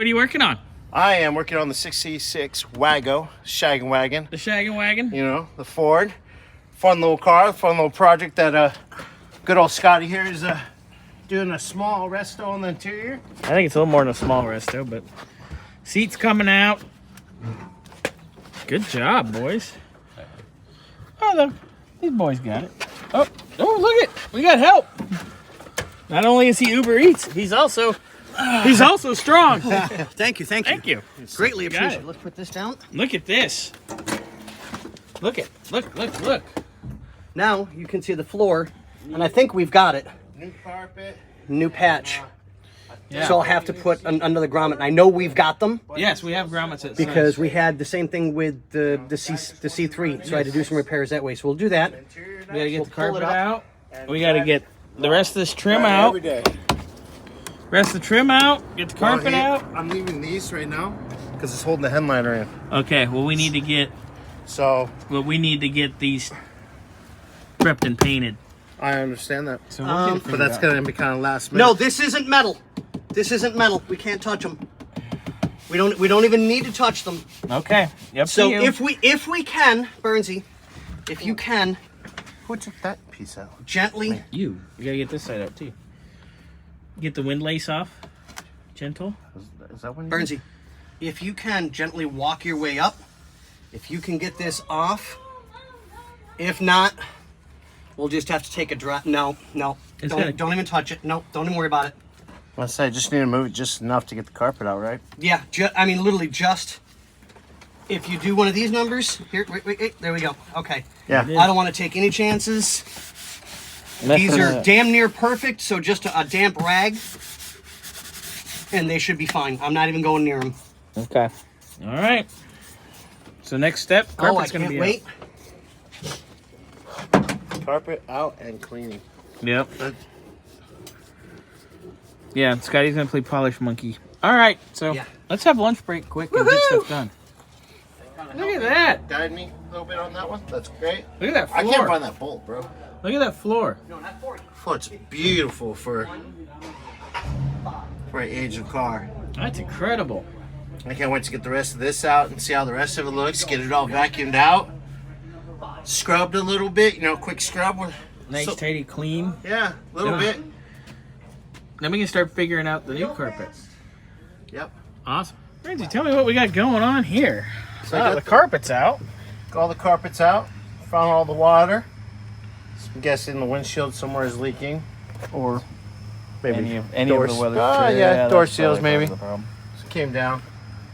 What are you working on? I am working on the 66 Wago, shaggin' wagon. The shaggin' wagon? You know, the Ford. Fun little car, fun little project that good old Scotty here is doing a small resto on the interior. I think it's a little more than a small resto, but seats coming out. Good job, boys. Oh, look. These boys got it. Oh, look it. We got help. Not only is he Uber Eats, he's also strong. Thank you. Thank you. Greatly Got appreciate it. it. Let's put this down. Look at this. Look. Now you can see the floor, and I think we've got it. New carpet. New patch. Yeah. So I'll have to put another grommet. And I know we've got them Yes, we have grommets at because we had the same thing with the C3, so I had to do some repairs that way. So we'll do that. We gotta get We'll the pull carpet it up. out. We gotta get the rest of this trim out. Every day. Rest of the trim out. Get the carpet out. I'm leaving these right now because it's holding the headliner in. Okay, well we need to get these prepped and painted. I understand that. So But that's going to be kind of last minute. No, this isn't metal. This isn't metal. We can't touch them. We don't even need to touch them. Okay. Yep. So if we can, Bernsey, if you can, Who took that piece out? gently. you gotta get this side up too. Get the windlace off. Gentle. Is that one? Bernsey, if you can gently walk your way up, if you can get this off, if not, we'll just have to take a drop. No, It's gonna- don't even touch it. No, don't even worry about it. I say, I just need to move it just enough to get the carpet out, right? Yeah, I mean, literally just, if you do one of these numbers, here, wait, there we go. Okay. Yeah. I don't want to take any chances. These are damn near perfect, so just a damp rag, and they should be fine. I'm not even going near them. Okay. All right. So next step, Oh, I carpet's gonna can't be wait. Carpet out and cleaning. Out. Yep. Yeah, Scotty's gonna play polish monkey. All right, so Yeah. let's have lunch break quick and get stuff done. Look at that! Guide me a little bit on that one. That's great. Look at that I floor! can't find that bolt, bro. Look at that floor! Oh, it's beautiful for an age of car. That's incredible. I can't wait to get the rest of this out and see how the rest of it looks. Get it all vacuumed out, scrubbed a little bit. You know, quick scrub with Nice, tidy, clean. yeah, a little Yeah. bit. Then we can start figuring out the new carpet. Yep. Awesome. Randy, tell me what we got going on here. So I got the carpet's out. all the carpets out. Found all the water. I'm guessing the windshield somewhere is leaking, or maybe Any of the weather. yeah, door that's seals probably maybe. the problem. So it came down.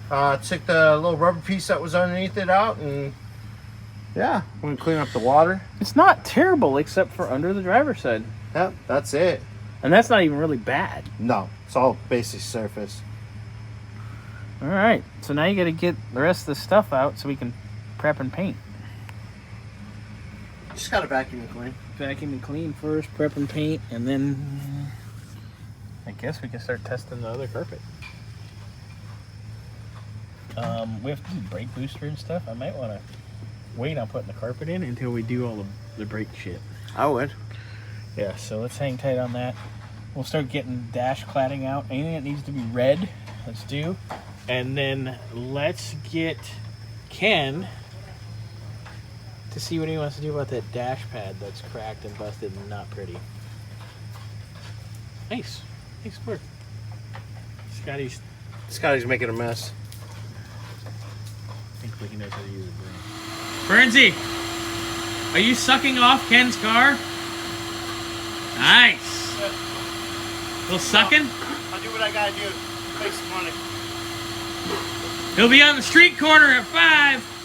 Took the little rubber piece that was underneath it out, and yeah, I'm gonna clean up the water. It's not terrible except for under the driver's side. Yep, that's it. And that's not even really bad. No, it's all basic surface. All right. So now you got to get the rest of the stuff out so we can prep and paint. Just gotta vacuum and clean. Vacuum and clean first, prep and paint, and then I guess we can start testing the other carpet. We have to do brake booster and stuff. I might want to wait on putting the carpet in until we do all the brake shit. I would. Yeah, so let's hang tight on that. We'll start getting dash cladding out. Anything that needs to be red, let's do. And then let's get Ken to see what he wants to do about that dash pad that's cracked and busted and not pretty. Nice work. Scotty's making a mess. I think he knows how to use it. Bernsey, are you sucking off Ken's car? Nice. Little sucking? I'll do what I gotta do. Make some money. He'll be on the street corner at 5.